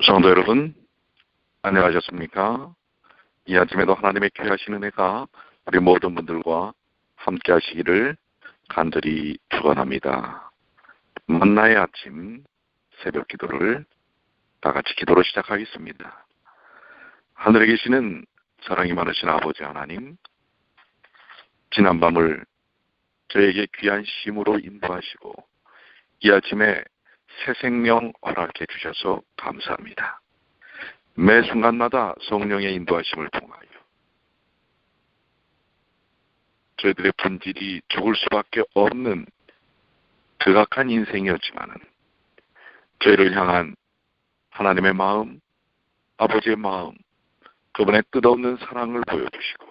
성도 여러분, 안녕하셨습니까? 이 아침에도 하나님의 귀하신 은혜가 우리 모든 분들과 함께 하시기를 간절히 축원합니다. 만나의 아침 새벽 기도를 다 같이 기도로 시작하겠습니다. 하늘에 계시는 사랑이 많으신 아버지 하나님, 지난 밤을 저에게 귀한 힘으로 인도하시고 이 아침에 새 생명 허락해 주셔서 감사합니다. 매 순간마다 성령의 인도하심을 통하여 저희들의 본질이 죽을 수밖에 없는 극악한 인생이었지만은 저희를 향한 하나님의 마음, 아버지의 마음, 그분의 끝없는 사랑을 보여주시고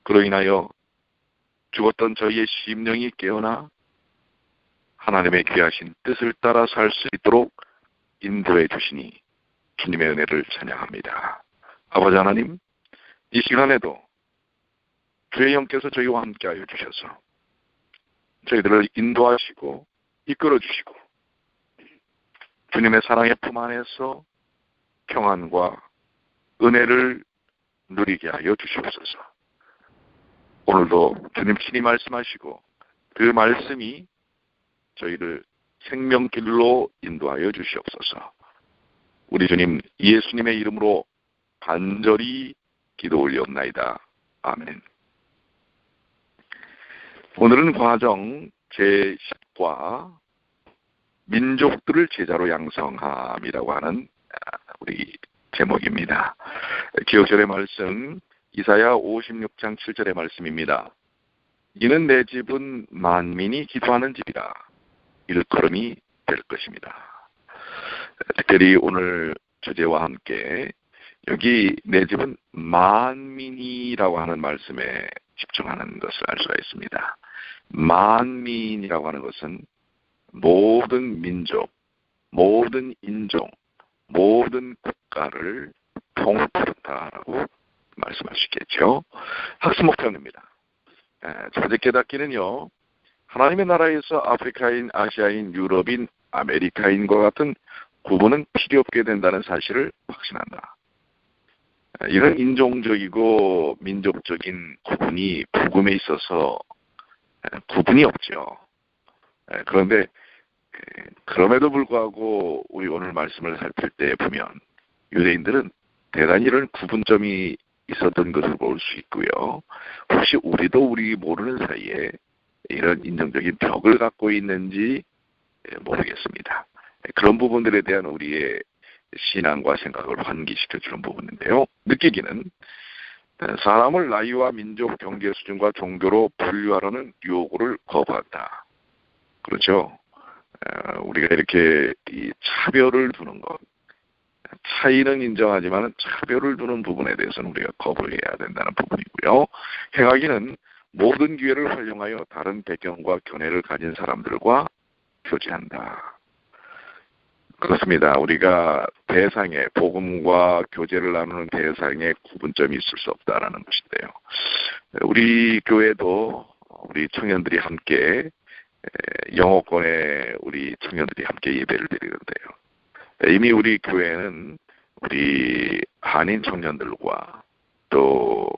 그로 인하여 죽었던 저희의 심령이 깨어나 하나님의 귀하신 뜻을 따라 살 수 있도록 인도해 주시니 주님의 은혜를 찬양합니다. 아버지 하나님, 이 시간에도 주의 영께서 저희와 함께하여 주셔서 저희들을 인도하시고 이끌어 주시고 주님의 사랑의 품 안에서 평안과 은혜를 누리게 하여 주시옵소서. 오늘도 주님 친히 말씀하시고 그 말씀이 저희를 생명길로 인도하여 주시옵소서. 우리 주님 예수님의 이름으로 간절히 기도 올리옵나이다. 아멘. 오늘은 과정 제10과 민족들을 제자로 양성함이라고 하는 우리 제목입니다. 기억절의 말씀 이사야 56장 7절의 말씀입니다. 이는 내 집은 만민이 기도하는 집이라 일컬음이 될 것입니다. 특별히 오늘 주제와 함께 여기 내 집은 만민이라고 하는 말씀에 집중하는 것을 알 수가 있습니다. 만민이라고 하는 것은 모든 민족, 모든 인종, 모든 국가를 통틀었다라고 말씀할 수 있겠죠. 학습 목표입니다. 첫째 깨닫기는요, 하나님의 나라에서 아프리카인, 아시아인, 유럽인, 아메리카인과 같은 구분은 필요 없게 된다는 사실을 확신한다. 이런 인종적이고 민족적인 구분이 복음에 있어서 구분이 없죠. 그런데 그럼에도 불구하고 우리 오늘 말씀을 살필 때 보면 유대인들은 대단히 이런 구분점이 있었던 것을 볼 수 있고요. 혹시 우리도 우리 모르는 사이에 이런 인종적인 벽을 갖고 있는지 모르겠습니다. 그런 부분들에 대한 우리의 신앙과 생각을 환기시켜주는 부분인데요. 느끼기는 사람을 나이와 민족, 경제 수준과 종교로 분류하려는 요구를 거부한다. 그렇죠? 우리가 이렇게 이 차별을 두는 것, 차이는 인정하지만 차별을 두는 부분에 대해서는 우리가 거부해야 된다는 부분이고요. 행하기는 모든 기회를 활용하여 다른 배경과 견해를 가진 사람들과 교제한다. 그렇습니다. 우리가 대상에 복음과 교제를 나누는 대상에 구분점이 있을 수 없다라는 것인데요. 우리 교회도 우리 청년들이 함께 영어권의 우리 청년들이 함께 예배를 드리는데요. 이미 우리 교회는 우리 한인 청년들과 또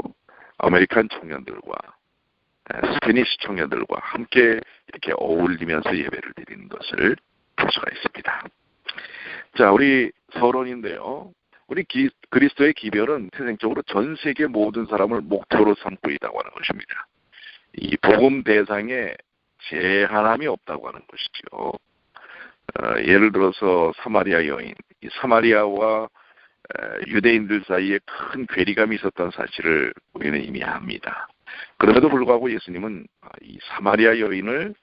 아메리칸 청년들과 스페니시 청년들과 함께 이렇게 어울리면서 예배를 드리는 것을 볼 수가 있습니다. 자, 우리 서론인데요. 우리 그리스도의 기별은 태생적으로 전 세계 모든 사람을 목표로 삼고 있다고 하는 것입니다. 이 복음 대상에 제한함이 없다고 하는 것이죠. 예를 들어서 사마리아 여인, 이 사마리아와 유대인들 사이에 큰 괴리감이 있었던 사실을 우리는 이미 압니다. 그럼에도 불구하고 예수님은 이 사마리아 여인을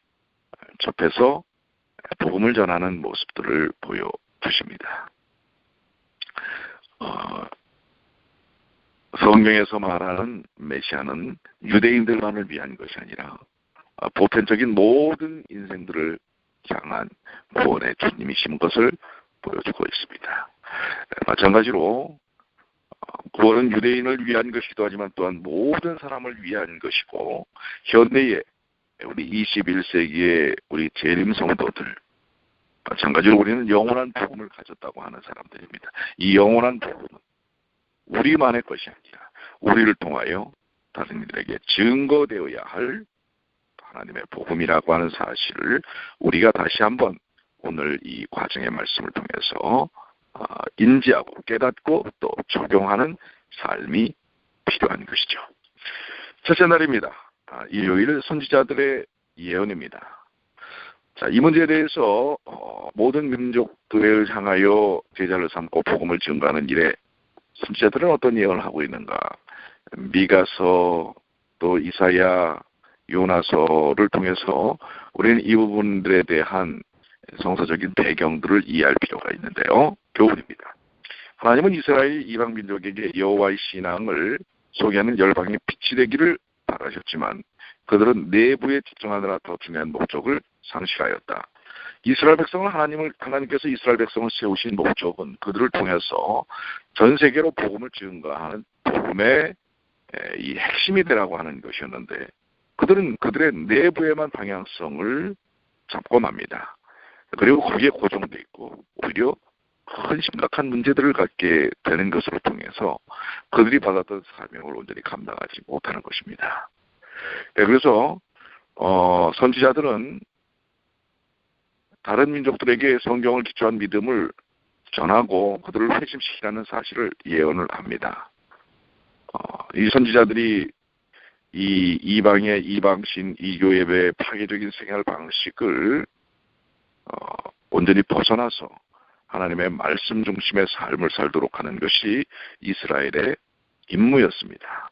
접해서 복음을 전하는 모습들을 보여주십니다. 성경에서 말하는 메시아는 유대인들만을 위한 것이 아니라 보편적인 모든 인생들을 향한 구원의 주님이신 것을 보여주고 있습니다. 마찬가지로 구원은 유대인을 위한 것이기도 하지만 또한 모든 사람을 위한 것이고 현대의 우리 21세기의 우리 재림 성도들 마찬가지로 우리는 영원한 복음을 가졌다고 하는 사람들입니다. 이 영원한 복음은 우리만의 것이 아니라 우리를 통하여 다른 이들에게 증거되어야 할 하나님의 복음이라고 하는 사실을 우리가 다시 한번 오늘 이 과정의 말씀을 통해서 인지하고 깨닫고 또 적용하는 삶이 필요한 것이죠. 첫째 날입니다. 일요일 선지자들의 예언입니다. 자, 이 문제에 대해서 모든 민족들을 향하여 제자를 삼고 복음을 증거하는 일에 선지자들은 어떤 예언을 하고 있는가? 미가서 또 이사야, 요나서를 통해서 우리는 이 부분들에 대한 성서적인 배경들을 이해할 필요가 있는데요. 교훈입니다. 하나님은 이스라엘 이방 민족에게 여호와의 신앙을 소개하는 열방의 빛이 되기를 바라셨지만 그들은 내부에 집중하느라 더 중요한 목적을 상실하였다. 이스라엘 백성을 하나님께서 이스라엘 백성을 세우신 목적은 그들을 통해서 전 세계로 복음을 증거하는 복음의 이 핵심이 되라고 하는 것이었는데 그들은 그들의 내부에만 방향성을 잡고 맙니다. 그리고 거기에 고정돼 있고 오히려 큰 심각한 문제들을 갖게 되는 것으로 통해서 그들이 받았던 사명을 온전히 감당하지 못하는 것입니다. 그래서 선지자들은 다른 민족들에게 성경을 기초한 믿음을 전하고 그들을 회심시키라는 사실을 예언을 합니다. 이 선지자들이 이 이방의 이방신 이교 예배의 파괴적인 생활 방식을 온전히 벗어나서 하나님의 말씀 중심의 삶을 살도록 하는 것이 이스라엘의 임무였습니다.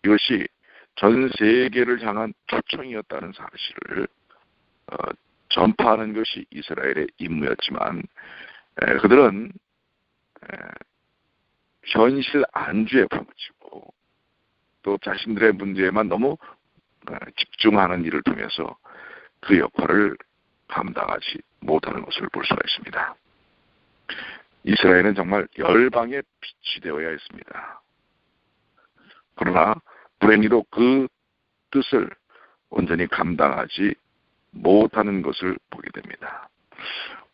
이것이 전 세계를 향한 초청이었다는 사실을 전파하는 것이 이스라엘의 임무였지만 그들은 현실 안주에 파묻히고 또 자신들의 문제에만 너무 집중하는 일을 통해서 그 역할을 감당하지 못하는 것을 볼 수가 있습니다. 이스라엘은 정말 열방의 빛이 되어야 했습니다. 그러나 불행히도 그 뜻을 온전히 감당하지 못하는 것을 보게 됩니다.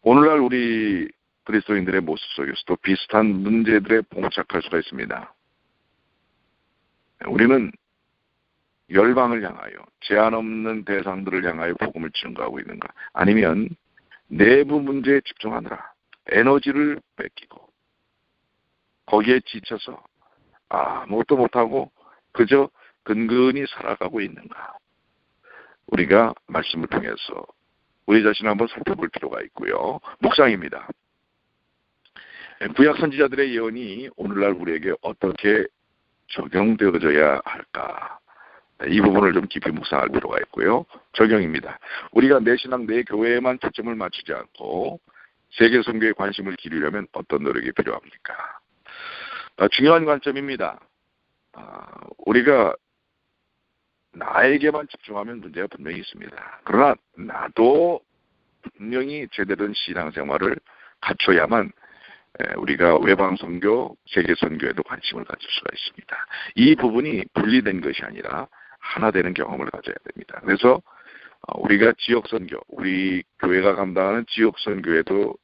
오늘날 우리 그리스도인들의 모습 속에서도 비슷한 문제들에 봉착할 수가 있습니다. 우리는 열방을 향하여 제한 없는 대상들을 향하여 복음을 증거하고 있는가? 아니면 내부 문제에 집중하느라 에너지를 뺏기고 거기에 지쳐서 아무것도 못하고 그저 근근히 살아가고 있는가? 우리가 말씀을 통해서 우리 자신을 한번 살펴볼 필요가 있고요. 묵상입니다. 구약 선지자들의 예언이 오늘날 우리에게 어떻게 적용되어져야 할까? 이 부분을 좀 깊이 묵상할 필요가 있고요. 적용입니다. 우리가 내 신앙, 내 교회에만 초점을 맞추지 않고 세계 선교에 관심을 기울이려면 어떤 노력이 필요합니까? 중요한 관점입니다. 우리가 나에게만 집중하면 문제가 분명히 있습니다. 그러나 나도 분명히 제대로 된 신앙생활을 갖춰야만 우리가 외방선교, 세계선교에도 관심을 가질 수가 있습니다. 이 부분이 분리된 것이 아니라 하나 되는 경험을 가져야 됩니다. 그래서 우리가 지역선교, 우리 교회가 감당하는 지역선교에도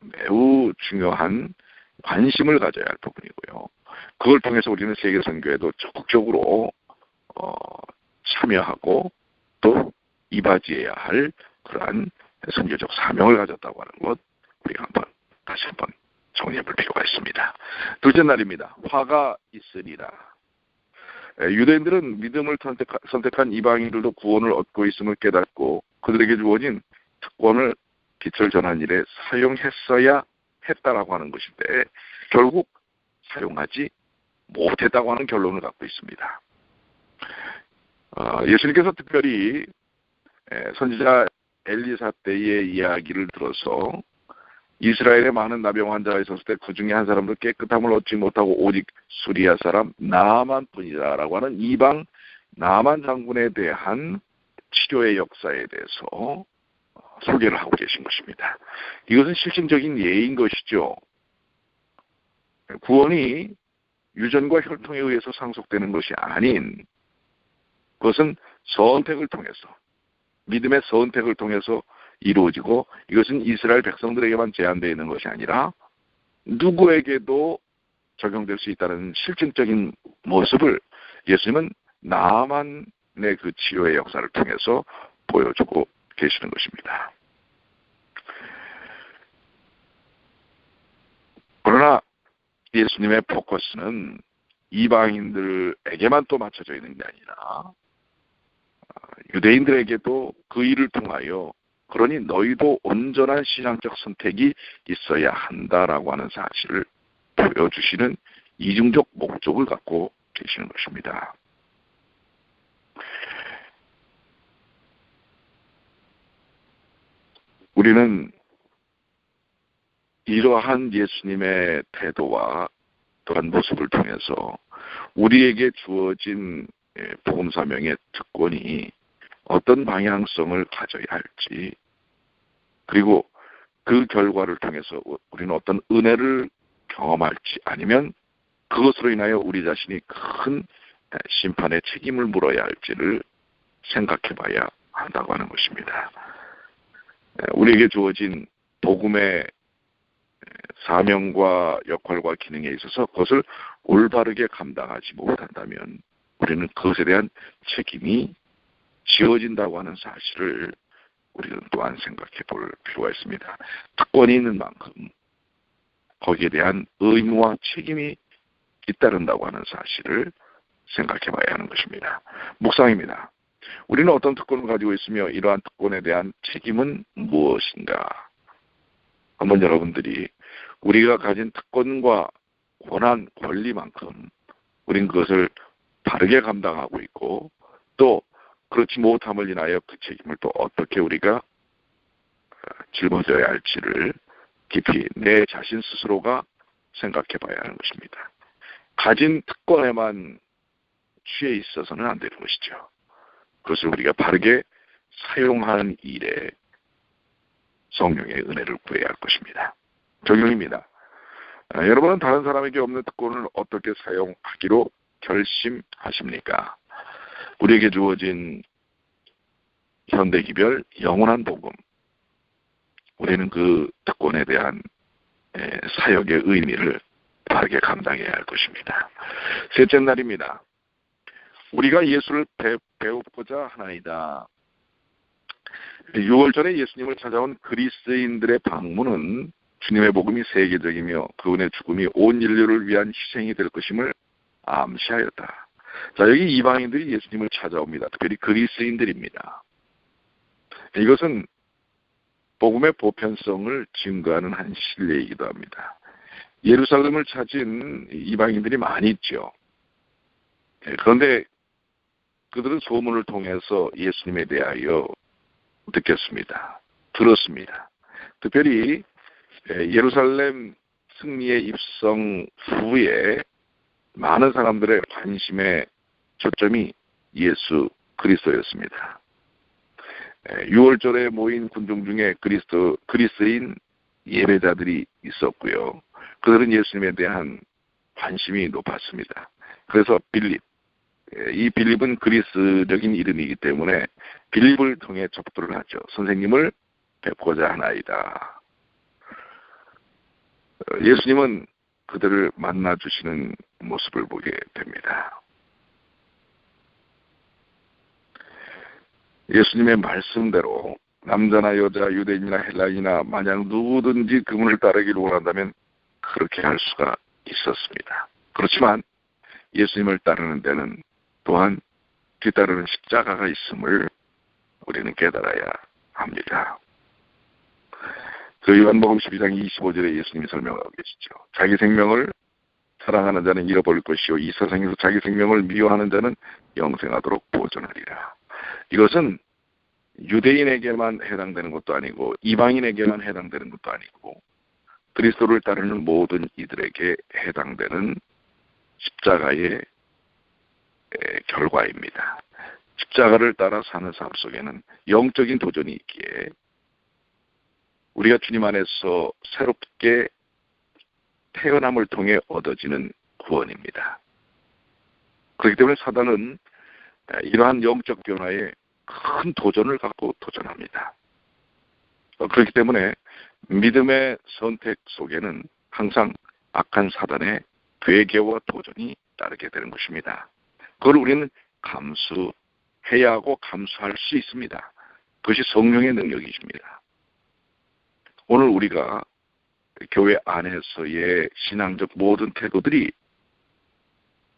매우 중요한 관심을 가져야 할 부분이고요. 그걸 통해서 우리는 세계선교에도 적극적으로 참여하고 또 이바지해야 할 그러한 선교적 사명을 가졌다고 하는 것 우리가 다시 한번 정리해 볼 필요가 있습니다. 둘째 날입니다. 화가 있으리라. 유대인들은 믿음을 선택한 이방인들도 구원을 얻고 있음을 깨닫고 그들에게 주어진 특권을 빛을 전하는 일에 사용했어야 했다라고 하는 것인데 결국 사용하지 못했다고 하는 결론을 갖고 있습니다. 예수님께서 특별히 선지자 엘리사 때의 이야기를 들어서 이스라엘의 많은 나병 환자가 있었을 때 그 중에 한 사람도 깨끗함을 얻지 못하고 오직 수리아 사람 나만뿐이다라고 하는 이방 나만 장군에 대한 치료의 역사에 대해서 소개를 하고 계신 것입니다. 이것은 실증적인 예인 것이죠. 구원이 유전과 혈통에 의해서 상속되는 것이 아닌 그것은 선택을 통해서 믿음의 선택을 통해서 이루어지고 이것은 이스라엘 백성들에게만 제한되어 있는 것이 아니라 누구에게도 적용될 수 있다는 실증적인 모습을 예수님은 나만의 그 치료의 역사를 통해서 보여주고 계시는 것입니다. 그러나 예수님의 포커스는 이방인들에게만 또 맞춰져 있는 게 아니라 유대인들에게도 그 일을 통하여 그러니 너희도 온전한 신앙적 선택이 있어야 한다라고 하는 사실을 보여주시는 이중적 목적을 갖고 계시는 것입니다. 우리는 이러한 예수님의 태도와 또한 모습을 통해서 우리에게 주어진 복음 사명의 특권이 어떤 방향성을 가져야 할지, 그리고 그 결과를 통해서 우리는 어떤 은혜를 경험할지, 아니면 그것으로 인하여 우리 자신이 큰 심판의 책임을 물어야 할지를 생각해 봐야 한다고 하는 것입니다. 우리에게 주어진 복음의 사명과 역할과 기능에 있어서 그것을 올바르게 감당하지 못한다면 우리는 그것에 대한 책임이 지어진다고 하는 사실을 우리는 또한 생각해 볼 필요가 있습니다. 특권이 있는 만큼 거기에 대한 의무와 책임이 잇따른다고 하는 사실을 생각해 봐야 하는 것입니다. 묵상입니다. 우리는 어떤 특권을 가지고 있으며 이러한 특권에 대한 책임은 무엇인가? 한번 여러분들이 우리가 가진 특권과 권한, 권리만큼 우리는 그것을 바르게 감당하고 있고, 또 그렇지 못함을 인하여 그 책임을 또 어떻게 우리가 짊어져야 할지를 깊이 내 자신 스스로가 생각해 봐야 하는 것입니다. 가진 특권에만 취해 있어서는 안 되는 것이죠. 그것을 우리가 바르게 사용하는 일에 성령의 은혜를 구해야 할 것입니다. 적용입니다. 여러분은 다른 사람에게 없는 특권을 어떻게 사용하기로 결심하십니까? 우리에게 주어진 현대기별 영원한 복음, 우리는 그 특권에 대한 사역의 의미를 바르게 감당해야 할 것입니다. 셋째 날입니다. 우리가 예수를 배우고자 하나이다. 6월 전에 예수님을 찾아온 그리스인들의 방문은 주님의 복음이 세계적이며 그분의 죽음이 온 인류를 위한 희생이 될 것임을 암시하였다. 자, 여기 이방인들이 예수님을 찾아옵니다. 특별히 그리스인들입니다. 이것은 복음의 보편성을 증거하는 한 신뢰이기도 합니다. 예루살렘을 찾은 이방인들이 많이 있죠. 그런데 그들은 소문을 통해서 예수님에 대하여 듣겠습니다. 들었습니다. 특별히 예루살렘 승리의 입성 후에 많은 사람들의 관심의 초점이 예수 그리스도였습니다. 6월절에 모인 군중 중에 그리스인 예배자들이 있었고요. 그들은 예수님에 대한 관심이 높았습니다. 그래서 빌립, 이 빌립은 그리스적인 이름이기 때문에 빌립을 통해 접도를 하죠. 선생님을 뵙고자 하나이다. 예수님은 그들을 만나주시는 모습을 보게 됩니다. 예수님의 말씀대로 남자나 여자, 유대인이나 헬라인이나 만약 누구든지 그분을 따르기를 원한다면 그렇게 할 수가 있었습니다. 그렇지만 예수님을 따르는 데는 또한 뒤따르는 십자가가 있음을 우리는 깨달아야 합니다. 그 요한복음 12장 25절에 예수님이 설명하고 계시죠. 자기 생명을 사랑하는 자는 잃어버릴 것이요 이 세상에서 자기 생명을 미워하는 자는 영생하도록 보존하리라. 이것은 유대인에게만 해당되는 것도 아니고 이방인에게만 해당되는 것도 아니고 그리스도를 따르는 모든 이들에게 해당되는 십자가의 결과입니다. 십자가를 따라 사는 삶 속에는 영적인 도전이 있기에 우리가 주님 안에서 새롭게 태어남을 통해 얻어지는 구원입니다. 그렇기 때문에 사단은 이러한 영적 변화에 큰 도전을 갖고 도전합니다. 그렇기 때문에 믿음의 선택 속에는 항상 악한 사단의 괴계와 도전이 따르게 되는 것입니다. 그걸 우리는 감수해야 하고 감수할 수 있습니다. 그것이 성령의 능력이십니다. 오늘 우리가 교회 안에서의 신앙적 모든 태도들이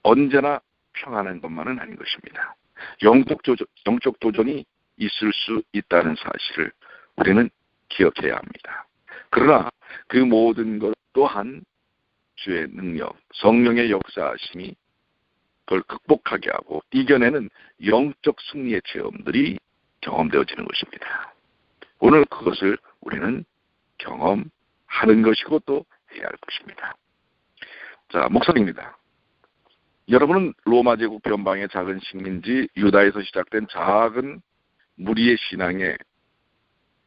언제나 평안한 것만은 아닌 것입니다. 영적 도전이 있을 수 있다는 사실을 우리는 기억해야 합니다. 그러나 그 모든 것 또한 주의 능력, 성령의 역사하심이 그걸 극복하게 하고 이겨내는 영적 승리의 체험들이 경험되어지는 것입니다. 오늘 그것을 우리는 경험하는 것이고 또 해야 할 것입니다. 자, 목사입니다. 여러분은 로마 제국 변방의 작은 식민지 유다에서 시작된 작은 무리의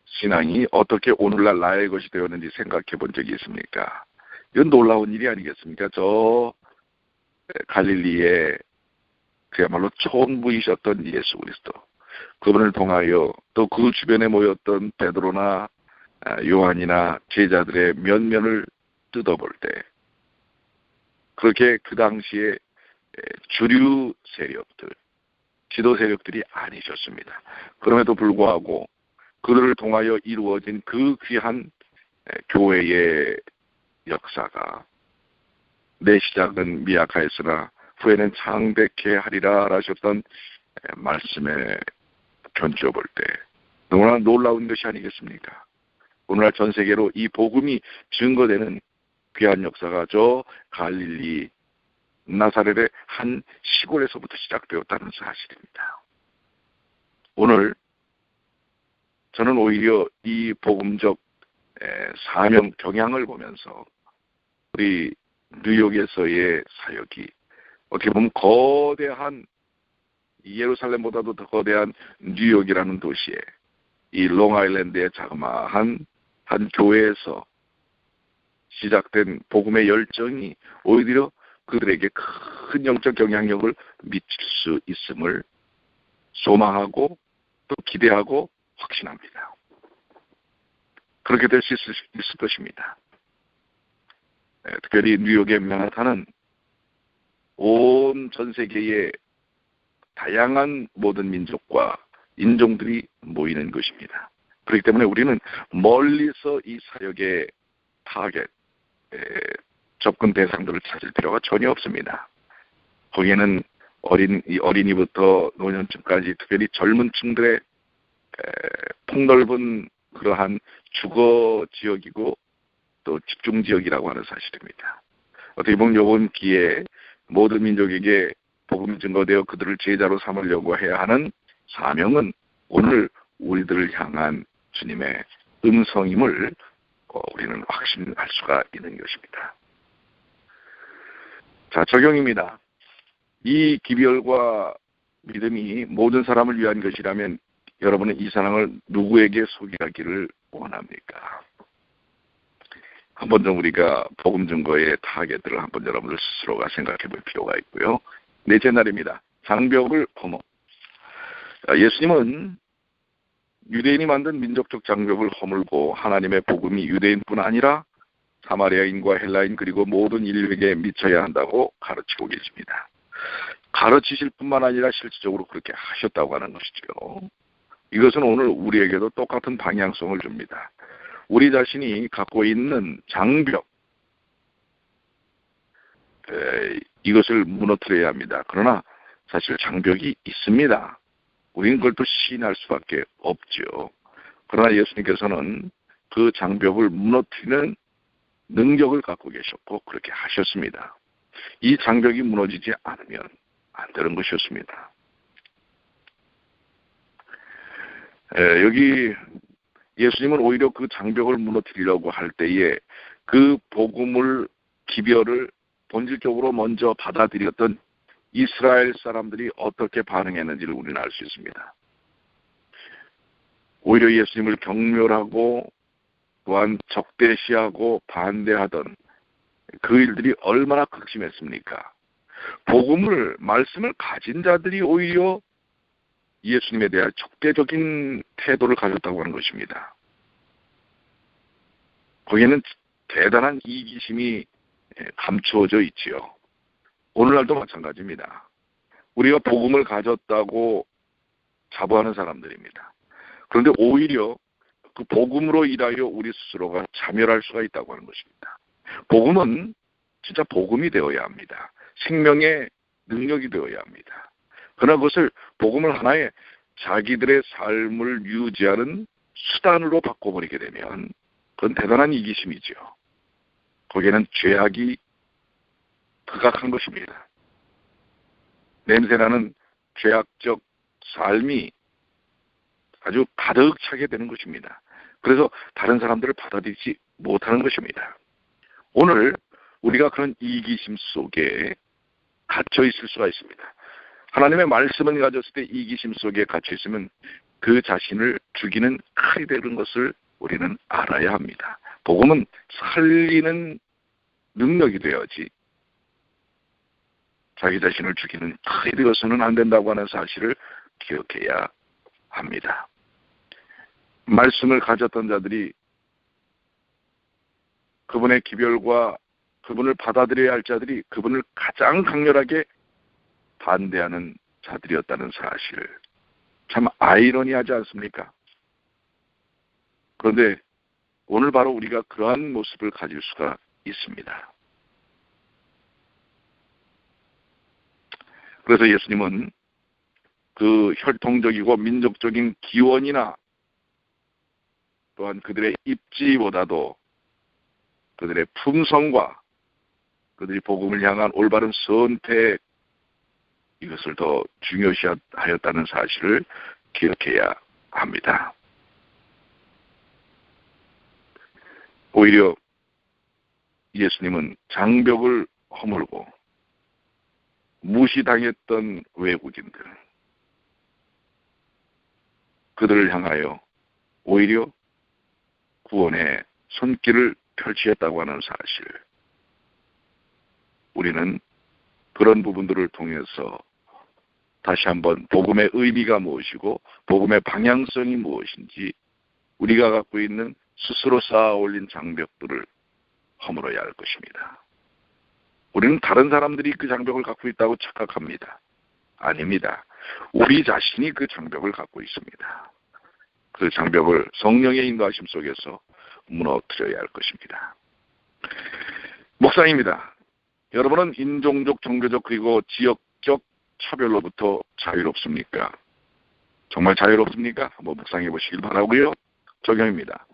신앙이 어떻게 오늘날 나의 것이 되었는지 생각해 본 적이 있습니까? 이건 놀라운 일이 아니겠습니까? 저 갈릴리에 그야말로 총부이셨던 예수 그리스도, 그분을 통하여 또 그 주변에 모였던 베드로나 요한이나 제자들의 면면을 뜯어볼 때 그렇게 그 당시에 주류 세력들, 지도 세력들이 아니셨습니다. 그럼에도 불구하고 그들을 통하여 이루어진 그 귀한 교회의 역사가 내 시작은 미약하였으나 후에는 창백해 하리라 하셨던 말씀에 견주어 볼 때 너무나 놀라운 것이 아니겠습니까? 오늘날 전 세계로 이 복음이 증거되는 귀한 역사가 저 갈릴리 나사렛의 한 시골에서부터 시작되었다는 사실입니다. 오늘 저는 오히려 이 복음적 사명 경향을 보면서 우리 뉴욕에서의 사역이 어떻게 보면 거대한 예루살렘보다도 더 거대한 뉴욕이라는 도시에 이 롱아일랜드의 자그마한 한 교회에서 시작된 복음의 열정이 오히려 그들에게 큰 영적 영향력을 미칠 수 있음을 소망하고 또 기대하고 확신합니다. 그렇게 될 수 있을 것입니다. 특별히 뉴욕의 맨하탄은 온 전 세계의 다양한 모든 민족과 인종들이 모이는 것입니다. 그렇기 때문에 우리는 멀리서 이 사역의 타겟, 접근 대상들을 찾을 필요가 전혀 없습니다. 거기에는 어린이부터 노년층까지 특별히 젊은 층들의 폭넓은 그러한 주거 지역이고 또 집중 지역이라고 하는 사실입니다. 어떻게 보면 이번 기회에 모든 민족에게 복음이 증거되어 그들을 제자로 삼으려고 해야 하는 사명은 오늘 우리들을 향한 주님의 음성임을 우리는 확신할 수가 있는 것입니다. 자, 적용입니다. 이 기별과 믿음이 모든 사람을 위한 것이라면 여러분은 이 사랑을 누구에게 소개하기를 원합니까? 한번 좀 우리가 복음 증거의 타겟들을 한번 여러분들 스스로가 생각해 볼 필요가 있고요. 넷째 날입니다. 장벽을 허물. 예수님은 유대인이 만든 민족적 장벽을 허물고 하나님의 복음이 유대인뿐 아니라 사마리아인과 헬라인 그리고 모든 인류에게 미쳐야 한다고 가르치고 계십니다. 가르치실 뿐만 아니라 실질적으로 그렇게 하셨다고 하는 것이죠. 이것은 오늘 우리에게도 똑같은 방향성을 줍니다. 우리 자신이 갖고 있는 장벽, 이것을 무너뜨려야 합니다. 그러나 사실 장벽이 있습니다. 우리는 그걸 또 시인할 수밖에 없죠. 그러나 예수님께서는 그 장벽을 무너뜨리는 능력을 갖고 계셨고 그렇게 하셨습니다. 이 장벽이 무너지지 않으면 안 되는 것이었습니다. 여기 예수님은 오히려 그 장벽을 무너뜨리려고 할 때에 그 복음을 기별을 본질적으로 먼저 받아들였던 이스라엘 사람들이 어떻게 반응했는지를 우리는 알 수 있습니다. 오히려 예수님을 경멸하고 또한 적대시하고 반대하던 그 일들이 얼마나 극심했습니까? 말씀을 가진 자들이 오히려 예수님에 대한 적대적인 태도를 가졌다고 하는 것입니다. 거기에는 대단한 이기심이 감추어져 있지요. 오늘날도 마찬가지입니다. 우리가 복음을 가졌다고 자부하는 사람들입니다. 그런데 오히려 그 복음으로 인하여 우리 스스로가 자멸할 수가 있다고 하는 것입니다. 복음은 진짜 복음이 되어야 합니다. 생명의 능력이 되어야 합니다. 그러나 그것을 복음을 하나의 자기들의 삶을 유지하는 수단으로 바꿔버리게 되면 그건 대단한 이기심이죠. 거기에는 죄악이 극악한 것입니다. 냄새나는 죄악적 삶이 아주 가득 차게 되는 것입니다. 그래서 다른 사람들을 받아들이지 못하는 것입니다. 오늘 우리가 그런 이기심 속에 갇혀 있을 수가 있습니다. 하나님의 말씀을 가졌을 때 이기심 속에 갇혀 있으면 그 자신을 죽이는 칼이 되는 것을 우리는 알아야 합니다. 복음은 살리는 능력이 되어야지 자기 자신을 죽이는 칼이 되어서는 안 된다고 하는 사실을 기억해야 합니다. 말씀을 가졌던 자들이 그분의 기별과 그분을 받아들여야 할 자들이 그분을 가장 강렬하게 반대하는 자들이었다는 사실, 참 아이러니하지 않습니까? 그런데 오늘 바로 우리가 그러한 모습을 가질 수가 있습니다. 그래서 예수님은 그 혈통적이고 민족적인 기원이나 또한 그들의 입지보다도 그들의 품성과 그들이 복음을 향한 올바른 선택, 이것을 더 중요시하였다는 사실을 기억해야 합니다. 오히려 예수님은 장벽을 허물고 무시당했던 외국인들, 그들을 향하여 오히려 구원의 손길을 펼치었다고 하는 사실, 우리는 그런 부분들을 통해서 다시 한번 복음의 의미가 무엇이고 복음의 방향성이 무엇인지 우리가 갖고 있는 스스로 쌓아 올린 장벽들을 허물어야 할 것입니다. 우리는 다른 사람들이 그 장벽을 갖고 있다고 착각합니다. 아닙니다. 우리 자신이 그 장벽을 갖고 있습니다. 그 장벽을 성령의 인도하심 속에서 무너뜨려야 할 것입니다. 묵상입니다. 여러분은 인종적, 종교적 그리고 지역적 차별로부터 자유롭습니까? 정말 자유롭습니까? 한번 묵상해 보시길 바라고요. 적용입니다.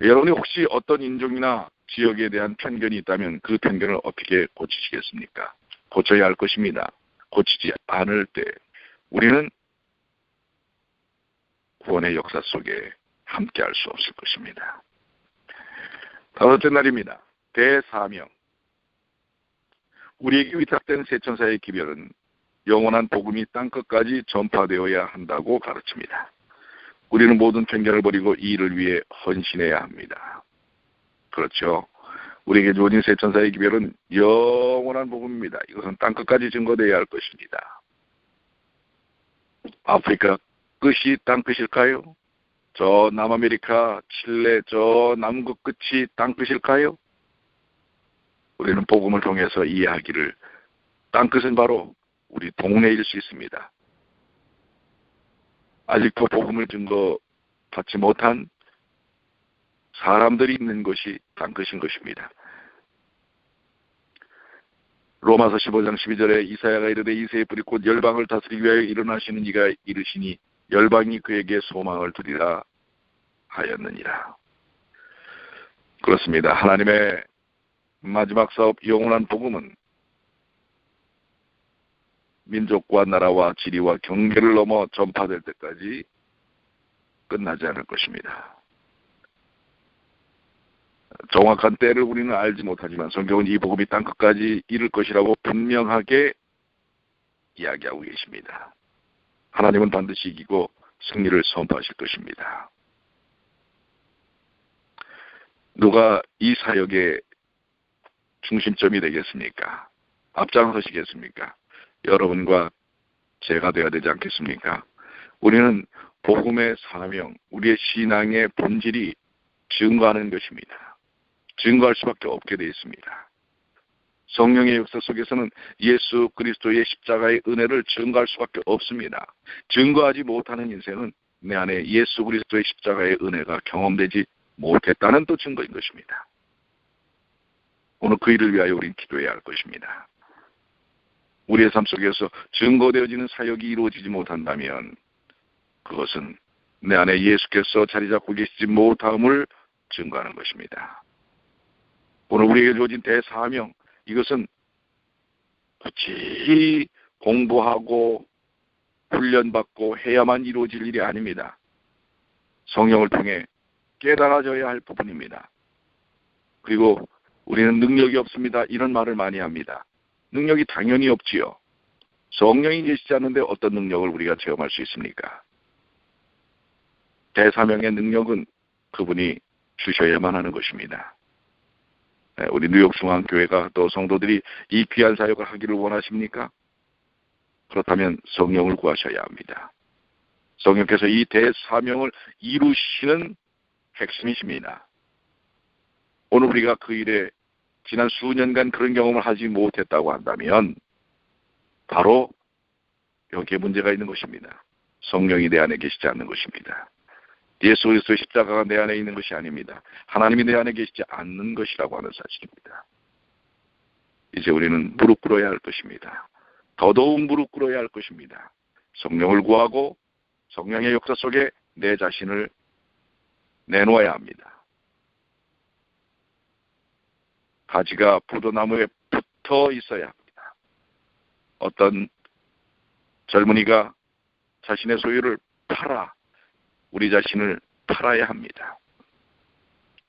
여러분이 혹시 어떤 인종이나 지역에 대한 편견이 있다면 그 편견을 어떻게 고치시겠습니까? 고쳐야 할 것입니다. 고치지 않을 때 우리는 구원의 역사 속에 함께할 수 없을 것입니다. 다섯째 날입니다. 대사명. 우리에게 위탁된 새 천사의 기별은 영원한 복음이 땅끝까지 전파되어야 한다고 가르칩니다. 우리는 모든 편견을 버리고 이 일을 위해 헌신해야 합니다. 그렇죠. 우리에게 주어진 새 천사의 기별은 영원한 복음입니다. 이것은 땅끝까지 증거되어야 할 것입니다. 아프리카 끝이 땅끝일까요? 저 남아메리카, 칠레, 저 남극 끝이 땅끝일까요? 우리는 복음을 통해서 이해하기를 땅끝은 바로 우리 동네일 수 있습니다. 아직도 복음을 증거받지 못한 사람들이 있는 것이 땅끝인 것입니다. 로마서 15장 12절에 이사야가 이르되 이새의 뿌리 곧 열방을 다스리기 위하여 일어나시는 이가 이르시니 열방이 그에게 소망을 두리라 하였느니라. 그렇습니다. 하나님의 마지막 사업 영원한 복음은 민족과 나라와 지리와 경계를 넘어 전파될 때까지 끝나지 않을 것입니다. 정확한 때를 우리는 알지 못하지만 성경은 이 복음이 땅끝까지 이를 것이라고 분명하게 이야기하고 계십니다. 하나님은 반드시 이기고 승리를 선포하실 것입니다. 누가 이 사역의 중심점이 되겠습니까? 앞장서시겠습니까? 여러분과 제가 되어야 되지 않겠습니까? 우리는 복음의 사명, 우리의 신앙의 본질이 증거하는 것입니다. 증거할 수밖에 없게 되어 있습니다. 성령의 역사 속에서는 예수 그리스도의 십자가의 은혜를 증거할 수밖에 없습니다. 증거하지 못하는 인생은 내 안에 예수 그리스도의 십자가의 은혜가 경험되지 못했다는 또 증거인 것입니다. 오늘 그 일을 위하여 우리는 기도해야 할 것입니다. 우리의 삶 속에서 증거되어지는 사역이 이루어지지 못한다면 그것은 내 안에 예수께서 자리 잡고 계시지 못함을 증거하는 것입니다. 오늘 우리에게 주어진 대사명, 이것은 굳이 공부하고 훈련받고 해야만 이루어질 일이 아닙니다. 성령을 통해 깨달아져야 할 부분입니다. 그리고 우리는 능력이 없습니다. 이런 말을 많이 합니다. 능력이 당연히 없지요. 성령이 계시지 않는데 어떤 능력을 우리가 체험할 수 있습니까? 대사명의 능력은 그분이 주셔야만 하는 것입니다. 우리 뉴욕중앙교회가 또 성도들이 이 귀한 사역을 하기를 원하십니까? 그렇다면 성령을 구하셔야 합니다. 성령께서 이 대사명을 이루시는 핵심이십니다. 오늘 우리가 그 일에 지난 수년간 그런 경험을 하지 못했다고 한다면 바로 여기에 문제가 있는 것입니다. 성령이 내 안에 계시지 않는 것입니다. 예수 그리스도의 십자가가 내 안에 있는 것이 아닙니다. 하나님이 내 안에 계시지 않는 것이라고 하는 사실입니다. 이제 우리는 무릎 꿇어야 할 것입니다. 더더욱 무릎 꿇어야 할 것입니다. 성령을 구하고 성령의 역사 속에 내 자신을 내놓아야 합니다. 가지가 포도나무에 붙어 있어야 합니다. 어떤 젊은이가 자신의 소유를 팔아 우리 자신을 팔아야 합니다.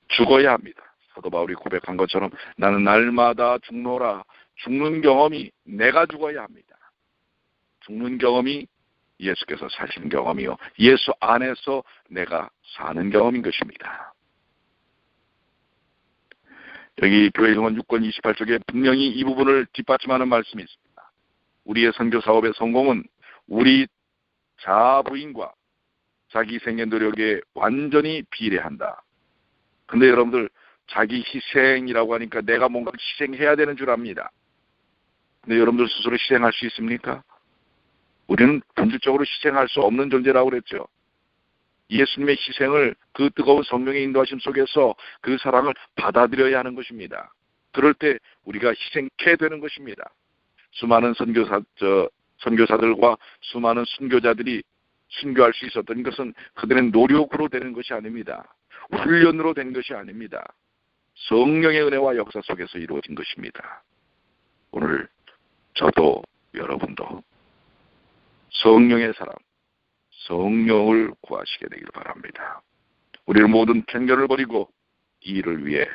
죽어야 합니다. 사도 바울이 고백한 것처럼 나는 날마다 죽노라. 죽는 경험이 내가 죽어야 합니다. 죽는 경험이 예수께서 사신 경험이요. 예수 안에서 내가 사는 경험인 것입니다. 여기 교회정원 6권 28쪽에 분명히 이 부분을 뒷받침하는 말씀이 있습니다. 우리의 선교 사업의 성공은 우리 자부인과 자기 희생의 노력에 완전히 비례한다. 근데 여러분들 자기 희생이라고 하니까 내가 뭔가 희생해야 되는 줄 압니다. 근데 여러분들 스스로 희생할 수 있습니까? 우리는 본질적으로 희생할 수 없는 존재라고 그랬죠. 예수님의 희생을 그 뜨거운 성령의 인도하심 속에서 그 사랑을 받아들여야 하는 것입니다. 그럴 때 우리가 희생케 되는 것입니다. 수많은 선교사들과 수많은 순교자들이 순교할 수 있었던 것은 그들의 노력으로 되는 것이 아닙니다. 훈련으로 된 것이 아닙니다. 성령의 은혜와 역사 속에서 이루어진 것입니다. 오늘 저도 여러분도 성령의 사랑, 성령을 구하시게 되길 바랍니다. 우리는 모든 편견을 버리고 이 일을 위해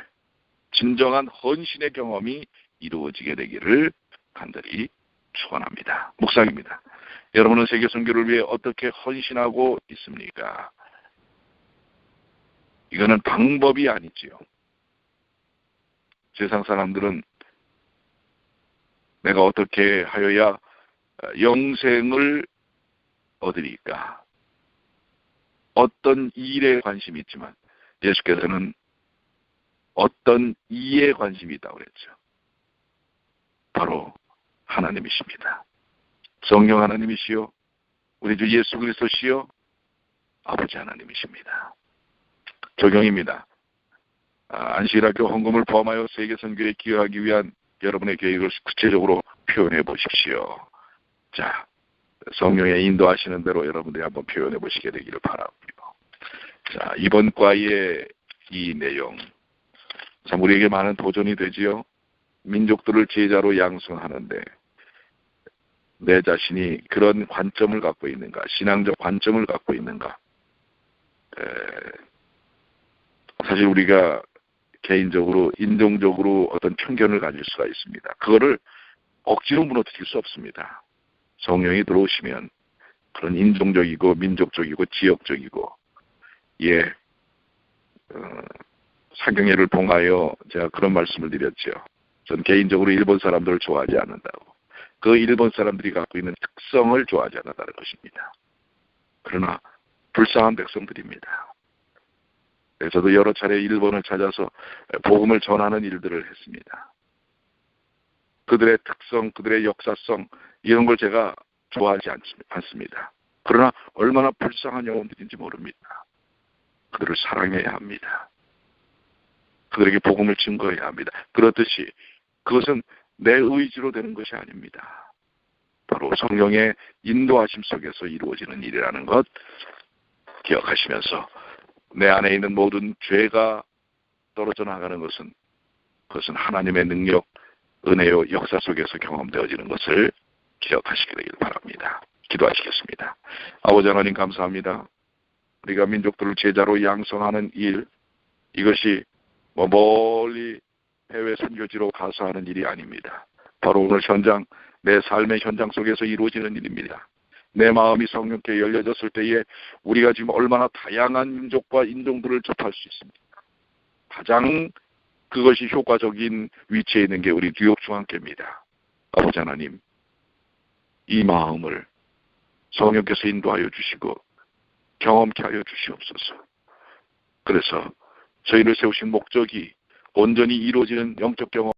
진정한 헌신의 경험이 이루어지게 되기를 간절히 축원합니다. 묵상입니다. 여러분은 세계 선교를 위해 어떻게 헌신하고 있습니까? 이거는 방법이 아니지요. 세상 사람들은 내가 어떻게 하여야 영생을 얻으리까? 어떤 일에 관심이 있지만 예수께서는 어떤 이에 관심이 있다고 그랬죠. 바로 하나님이십니다. 성령 하나님이시요 우리 주 예수 그리스도시요 아버지 하나님이십니다. 적용입니다. 안식일학교 헌금을 포함하여 세계 선교에 기여하기 위한 여러분의 계획을 구체적으로 표현해 보십시오. 자, 성령의 인도하시는 대로 여러분들이 한번 표현해 보시게 되기를 바랍니다. 자, 이번 과의 이 내용 참 우리에게 많은 도전이 되지요. 민족들을 제자로 양성하는데 내 자신이 그런 관점을 갖고 있는가, 신앙적 관점을 갖고 있는가. 사실 우리가 개인적으로 인종적으로 어떤 편견을 가질 수가 있습니다. 그거를 억지로 무너뜨릴 수 없습니다. 성령이 들어오시면 그런 인종적이고 민족적이고 지역적이고 사경회를 통하여 제가 그런 말씀을 드렸죠. 전 개인적으로 일본 사람들을 좋아하지 않는다고. 그 일본 사람들이 갖고 있는 특성을 좋아하지 않는다는 것입니다. 그러나 불쌍한 백성들입니다. 저도 여러 차례 일본을 찾아서 복음을 전하는 일들을 했습니다. 그들의 특성, 그들의 역사성 이런 걸 제가 좋아하지 않습니다. 그러나 얼마나 불쌍한 영혼들인지 모릅니다. 그들을 사랑해야 합니다. 그들에게 복음을 증거해야 합니다. 그렇듯이 그것은 내 의지로 되는 것이 아닙니다. 바로 성령의 인도하심 속에서 이루어지는 일이라는 것 기억하시면서 내 안에 있는 모든 죄가 떨어져 나가는 그것은 하나님의 능력, 은혜요 역사 속에서 경험되어지는 것을 기억하시게 되길 바랍니다. 기도하시겠습니다. 아버지 하나님 감사합니다. 우리가 민족들을 제자로 양성하는 일, 이것이 멀리 해외 선교지로 가서 하는 일이 아닙니다. 바로 오늘 현장, 내 삶의 현장 속에서 이루어지는 일입니다. 내 마음이 성령께 열려졌을 때에 우리가 지금 얼마나 다양한 민족과 인종들을 접할 수 있습니다. 가장 그것이 효과적인 위치에 있는 게 우리 뉴욕 중앙교회입니다. 아버지 하나님, 이 마음을 성령께서 인도하여 주시고 경험케 하여 주시옵소서. 그래서 저희를 세우신 목적이 온전히 이루어지는 영적 경험